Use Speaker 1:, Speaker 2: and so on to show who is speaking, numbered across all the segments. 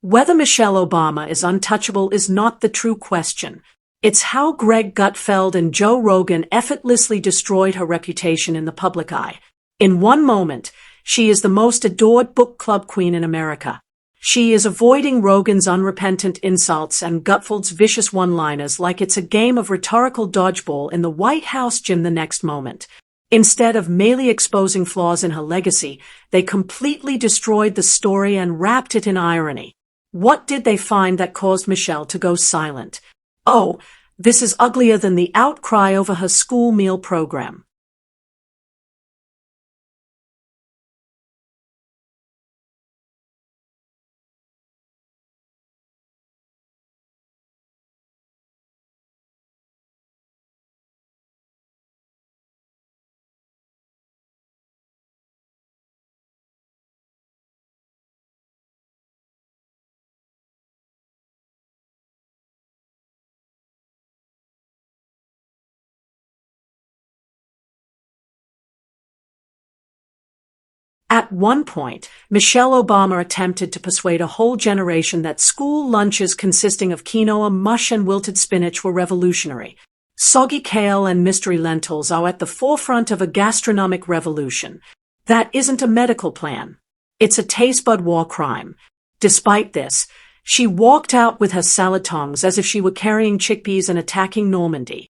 Speaker 1: Whether Michelle Obama is untouchable is not the true question. It's how Greg Gutfeld and Joe Rogan effortlessly destroyed her reputation in the public eye. In one moment, she is the most adored book club queen in America. She is avoiding Rogan's unrepentant insults and Gutfeld's vicious one-liners like it's a game of rhetorical dodgeball in the White House gym the next moment. Instead of merely exposing flaws in her legacy, they completely destroyed the story and wrapped it in irony. What did they find that caused Michelle to go silent? Oh, this is uglier than the outcry over her school meal program. At one point, Michelle Obama attempted to persuade a whole generation that school lunches consisting of quinoa, mush, and wilted spinach were revolutionary. Soggy kale and mystery lentils are at the forefront of a gastronomic revolution. That isn't a medical plan. It's a taste bud war crime. Despite this, she walked out with her salad tongs as if she were carrying chickpeas and attacking Normandy.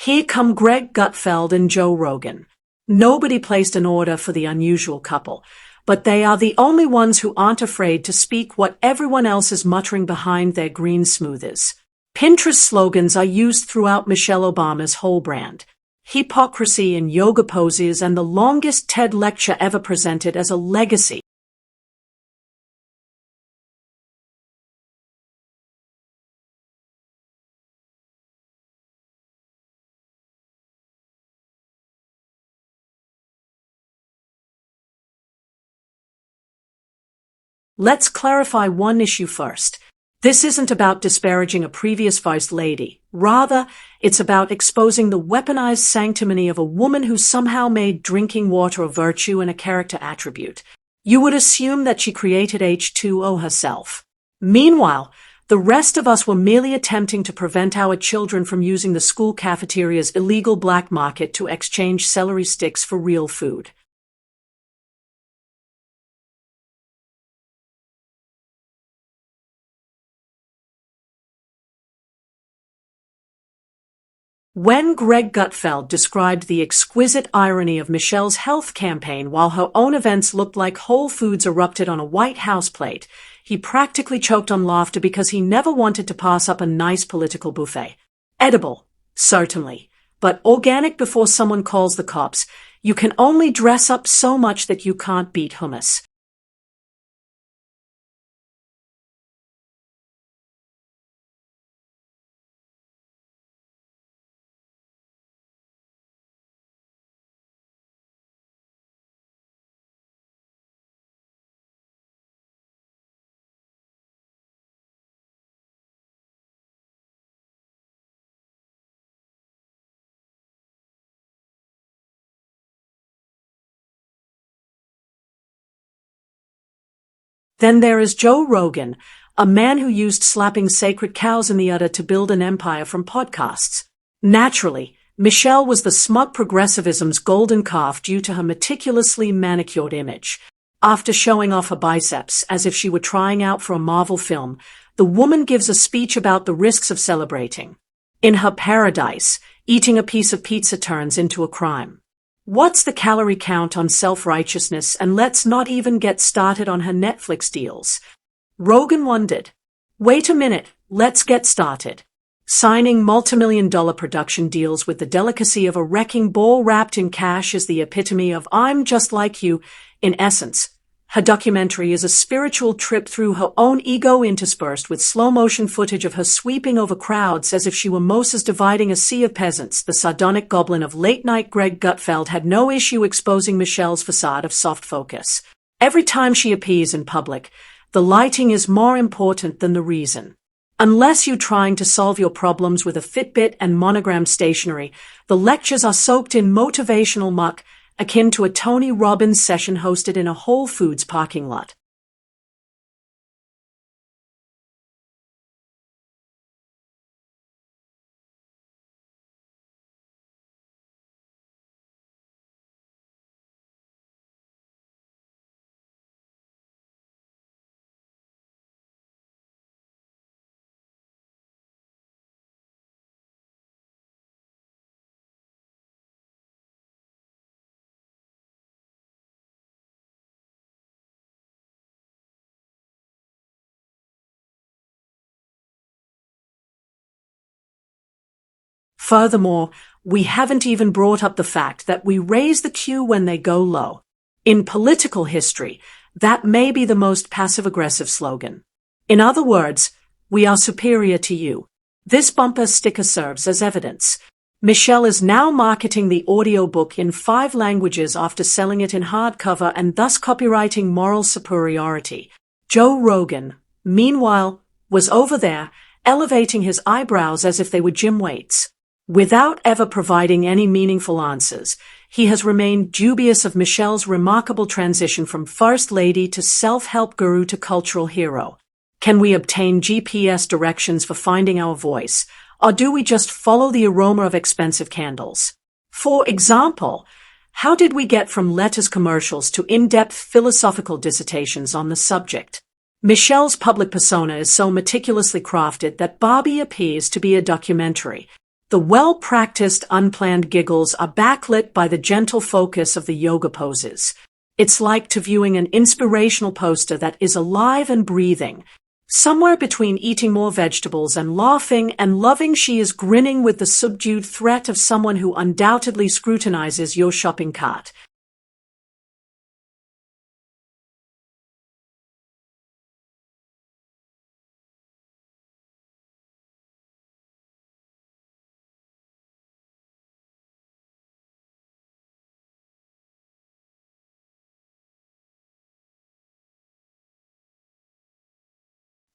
Speaker 1: Here come Greg Gutfeld and Joe Rogan. Nobody placed an order for the unusual couple, but they are the only ones who aren't afraid to speak what everyone else is muttering behind their green smoothies. Pinterest slogans are used throughout Michelle Obama's whole brand. Hypocrisy in yoga poses and the longest TED lecture ever presented as a legacy. Let's clarify one issue first. This isn't about disparaging a previous Vice Lady. Rather, it's about exposing the weaponized sanctimony of a woman who somehow made drinking water a virtue and a character attribute. You would assume that she created H2O herself. Meanwhile, the rest of us were merely attempting to prevent our children from using the school cafeteria's illegal black market to exchange celery sticks for real food. When Greg Gutfeld described the exquisite irony of Michelle's health campaign while her own events looked like Whole Foods erupted on a White House plate, he practically choked on laughter because he never wanted to pass up a nice political buffet. Edible, certainly, but organic before someone calls the cops. You can only dress up so much that you can't beat hummus. Then there is Joe Rogan, a man who used slapping sacred cows in the udder to build an empire from podcasts. Naturally, Michelle was the smug progressivism's golden calf due to her meticulously manicured image. After showing off her biceps as if she were trying out for a Marvel film, the woman gives a speech about the risks of celebrating. In her paradise, eating a piece of pizza turns into a crime. What's the calorie count on self-righteousness? And let's not even get started on her Netflix deals. Rogan wondered. Wait a minute, let's get started. Signing multimillion-dollar production deals with the delicacy of a wrecking ball wrapped in cash is the epitome of "I'm just like you." In essence, her documentary is a spiritual trip through her own ego, interspersed with slow-motion footage of her sweeping over crowds as if she were Moses dividing a sea of peasants. The sardonic goblin of late-night Greg Gutfeld had no issue exposing Michelle's facade of soft focus. Every time she appears in public, the lighting is more important than the reason. Unless you're trying to solve your problems with a Fitbit and monogram stationery, the lectures are soaked in motivational muck, akin to a Tony Robbins session hosted in a Whole Foods parking lot. Furthermore, we haven't even brought up the fact that we raise the queue when they go low. In political history, that may be the most passive-aggressive slogan. In other words, we are superior to you. This bumper sticker serves as evidence. Michelle is now marketing the audiobook in 5 languages after selling it in hardcover and thus copywriting moral superiority. Joe Rogan, meanwhile, was over there, elevating his eyebrows as if they were gym weights. Without ever providing any meaningful answers, he has remained dubious of Michelle's remarkable transition from First Lady to self-help guru to cultural hero. Can we obtain GPS directions for finding our voice, or do we just follow the aroma of expensive candles? For example, how did we get from lettuce commercials to in-depth philosophical dissertations on the subject? Michelle's public persona is so meticulously crafted that Barbie appears to be a documentary. The well-practiced, unplanned giggles are backlit by the gentle focus of the yoga poses. It's like viewing an inspirational poster that is alive and breathing. Somewhere between eating more vegetables and laughing and loving, she is grinning with the subdued threat of someone who undoubtedly scrutinizes your shopping cart.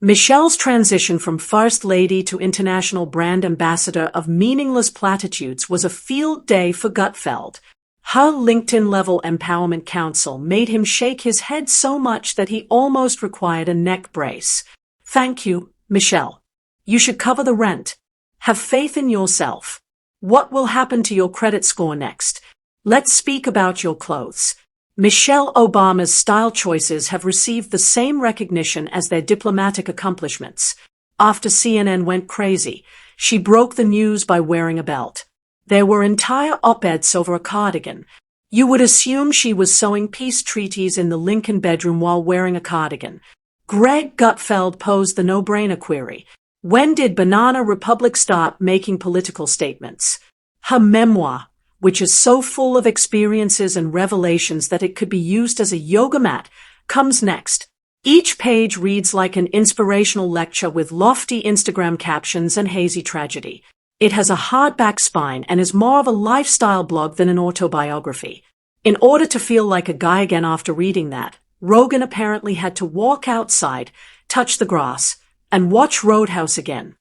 Speaker 1: Michelle's transition from First Lady to international brand ambassador of meaningless platitudes was a field day for Gutfeld. Her LinkedIn-level empowerment counsel made him shake his head so much that he almost required a neck brace. Thank you, Michelle. You should cover the rent. Have faith in yourself. What will happen to your credit score next? Let's speak about your clothes. Michelle Obama's style choices have received the same recognition as their diplomatic accomplishments. After CNN went crazy, she broke the news by wearing a belt. There were entire op-eds over a cardigan. You would assume she was sewing peace treaties in the Lincoln bedroom while wearing a cardigan. Greg Gutfeld posed the no-brainer query. When did Banana Republic start making political statements? Her memoir, which is so full of experiences and revelations that it could be used as a yoga mat, comes next. Each page reads like an inspirational lecture with lofty Instagram captions and hazy tragedy. It has a hardback spine and is more of a lifestyle blog than an autobiography. In order to feel like a guy again after reading that, Rogan apparently had to walk outside, touch the grass, and watch Roadhouse again.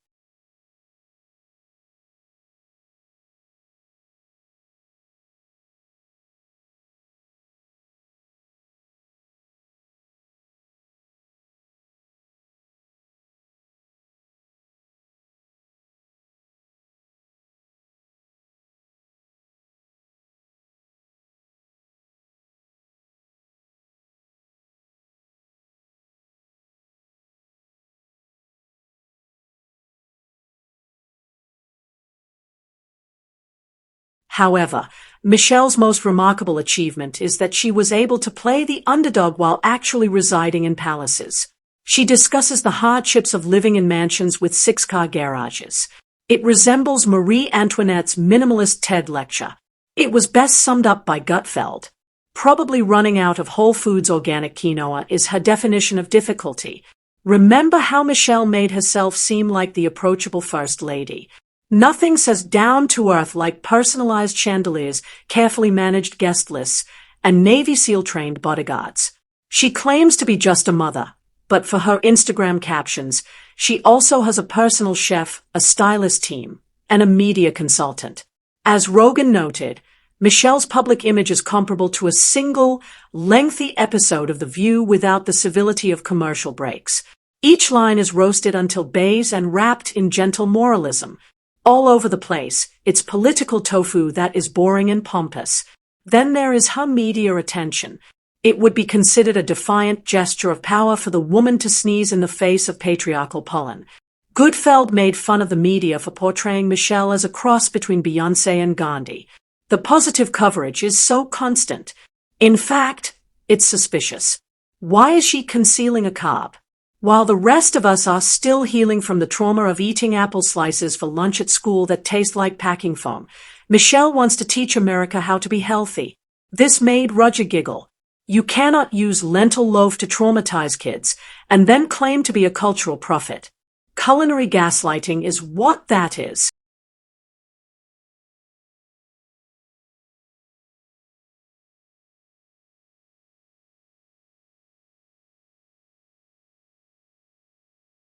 Speaker 1: However, Michelle's most remarkable achievement is that she was able to play the underdog while actually residing in palaces. She discusses the hardships of living in mansions with 6-car garages. It resembles Marie Antoinette's minimalist TED lecture. It was best summed up by Gutfeld. Probably running out of Whole Foods organic quinoa is her definition of difficulty. Remember how Michelle made herself seem like the approachable First Lady? Nothing says down to earth like personalized chandeliers, carefully managed guest lists, and Navy SEAL-trained bodyguards. She claims to be just a mother, but for her Instagram captions, she also has a personal chef, a stylist team, and a media consultant. As Rogan noted, Michelle's public image is comparable to a single, lengthy episode of The View without the civility of commercial breaks. Each line is roasted until beige and wrapped in gentle moralism. All over the place, it's political tofu that is boring and pompous. Then there is her media attention. It would be considered a defiant gesture of power for the woman to sneeze in the face of patriarchal pollen. Gutfeld made fun of the media for portraying Michelle as a cross between Beyoncé and Gandhi. The positive coverage is so constant. In fact, it's suspicious. Why is she concealing a carb? While the rest of us are still healing from the trauma of eating apple slices for lunch at school that taste like packing foam, Michelle wants to teach America how to be healthy. This made Roger giggle. You cannot use lentil loaf to traumatize kids and then claim to be a cultural prophet. Culinary gaslighting is what that is.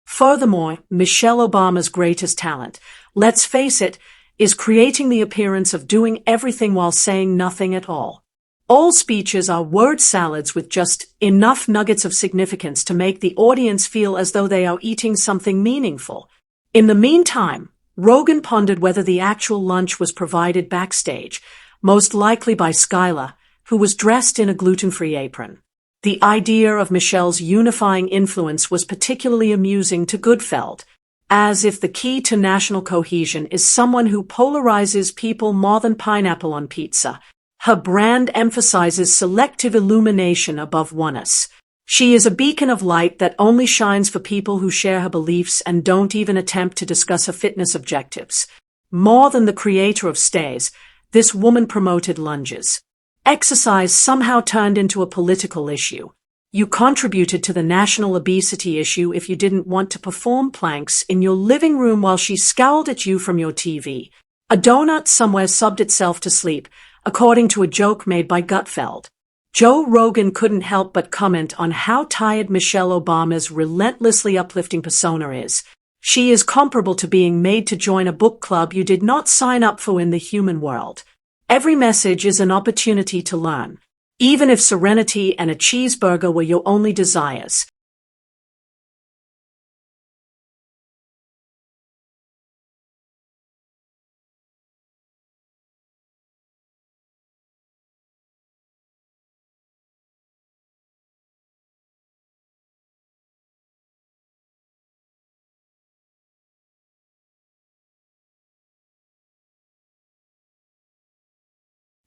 Speaker 1: Furthermore, Michelle Obama's greatest talent, let's face it, is creating the appearance of doing everything while saying nothing at all. All speeches are word salads with just enough nuggets of significance to make the audience feel as though they are eating something meaningful. In the meantime, Rogan pondered whether the actual lunch was provided backstage, most likely by Skylar, who was dressed in a gluten-free apron. The idea of Michelle's unifying influence was particularly amusing to Gutfeld, as if the key to national cohesion is someone who polarizes people more than pineapple on pizza. Her brand emphasizes selective illumination above oneness. She is a beacon of light that only shines for people who share her beliefs and don't even attempt to discuss her fitness objectives. More than the creator of stays, this woman promoted lunges. Exercise somehow turned into a political issue. You contributed to the national obesity issue if you didn't want to perform planks in your living room while she scowled at you from your TV. A donut somewhere sobbed itself to sleep, according to a joke made by Gutfeld. Joe Rogan couldn't help but comment on how tired Michelle Obama's relentlessly uplifting persona is. She is comparable to being made to join a book club you did not sign up for in the human world. Every message is an opportunity to learn, even if serenity and a cheeseburger were your only desires.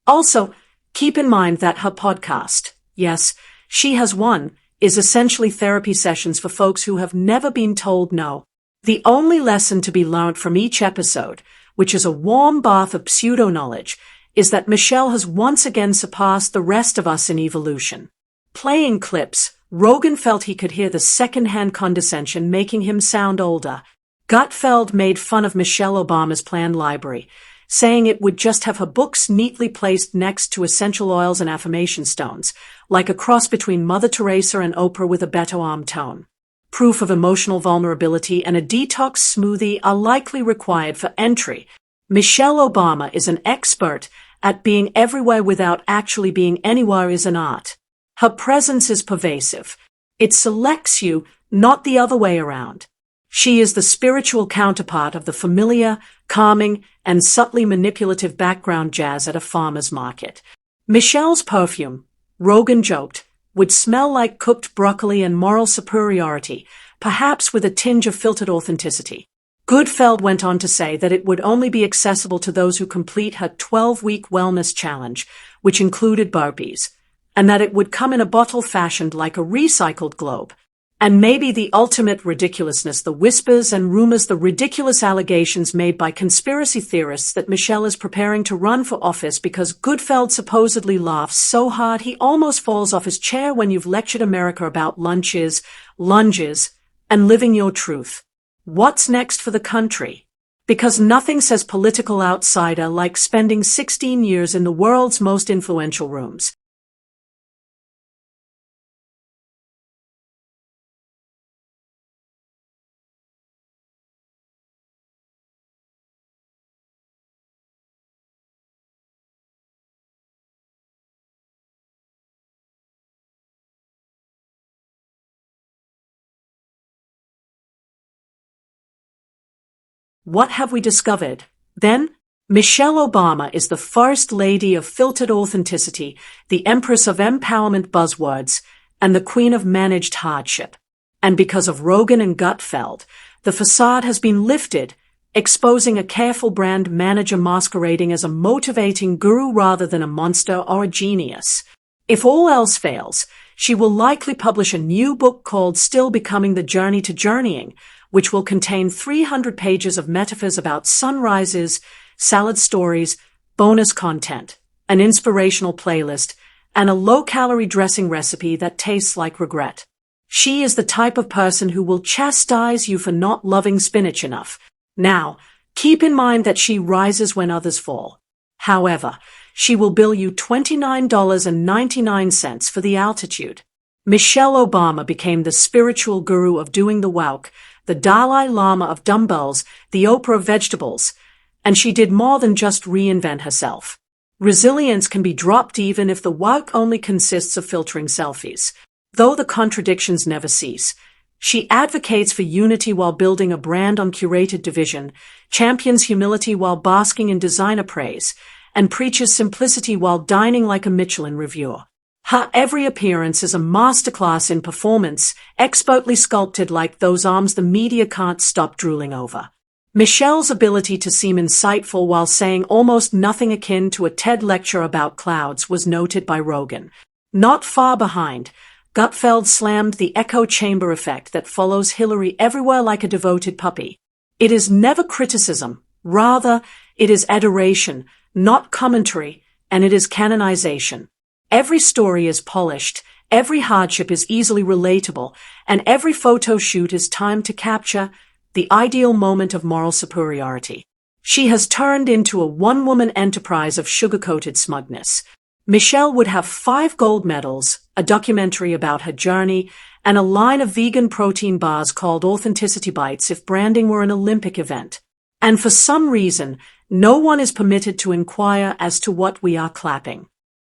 Speaker 1: Also, keep in mind that her podcast, yes, she has one, is essentially therapy sessions for folks who have never been told no. The only lesson to be learned from each episode, which is a warm bath of pseudo-knowledge, is that Michelle has once again surpassed the rest of us in evolution. Playing clips, Rogan felt he could hear the second-hand condescension making him sound older. Gutfeld made fun of Michelle Obama's planned library, saying it would just have her books neatly placed next to essential oils and affirmation stones, like a cross between Mother Teresa and Oprah with a Beto arm tone. Proof of emotional vulnerability and a detox smoothie are likely required for entry. Michelle Obama is an expert at being everywhere without actually being anywhere is an art. Her presence is pervasive. It selects you, not the other way around. She is the spiritual counterpart of the familiar, calming, and subtly manipulative background jazz at a farmer's market. Michelle's perfume, Rogan joked, would smell like cooked broccoli and moral superiority, perhaps with a tinge of filtered authenticity. Gutfeld went on to say that it would only be accessible to those who complete her 12-week wellness challenge, which included burpees, and that it would come in a bottle fashioned like a recycled globe. And maybe the ultimate ridiculousness, the whispers and rumors, the ridiculous allegations made by conspiracy theorists that Michelle is preparing to run for office because Gutfeld supposedly laughs so hard he almost falls off his chair when you've lectured America about lunges, and living your truth. What's next for the country? Because nothing says political outsider like spending 16 years in the world's most influential rooms. What have we discovered? Then, Michelle Obama is the first lady of filtered authenticity, the empress of empowerment buzzwords, and the queen of managed hardship. And because of Rogan and Gutfeld, the facade has been lifted, exposing a careful brand manager masquerading as a motivating guru rather than a monster or a genius. If all else fails, she will likely publish a new book called Still Becoming: The Journey to Journeying, which will contain 300 pages of metaphors about sunrises, salad stories, bonus content, an inspirational playlist, and a low-calorie dressing recipe that tastes like regret. She is the type of person who will chastise you for not loving spinach enough. Now, keep in mind that she rises when others fall. However, she will bill you $29.99 for the altitude. Michelle Obama became the spiritual guru of doing the walk, the Dalai Lama of dumbbells, the Oprah of vegetables, and she did more than just reinvent herself. Resilience can be dropped even if the work only consists of filtering selfies. Though the contradictions never cease, she advocates for unity while building a brand on curated division, champions humility while basking in designer praise, and preaches simplicity while dining like a Michelin reviewer. Her every appearance is a masterclass in performance, expertly sculpted like those arms the media can't stop drooling over. Michelle's ability to seem insightful while saying almost nothing akin to a TED lecture about clouds was noted by Rogan. Not far behind, Gutfeld slammed the echo chamber effect that follows Hillary everywhere like a devoted puppy. It is never criticism, rather, it is adoration, not commentary, and it is canonization. Every story is polished, every hardship is easily relatable, and every photo shoot is timed to capture the ideal moment of moral superiority. She has turned into a one-woman enterprise of sugar-coated smugness. Michelle would have 5 gold medals, a documentary about her journey, and a line of vegan protein bars called Authenticity Bites if branding were an Olympic event. And for some reason, no one is permitted to inquire as to what we are clapping.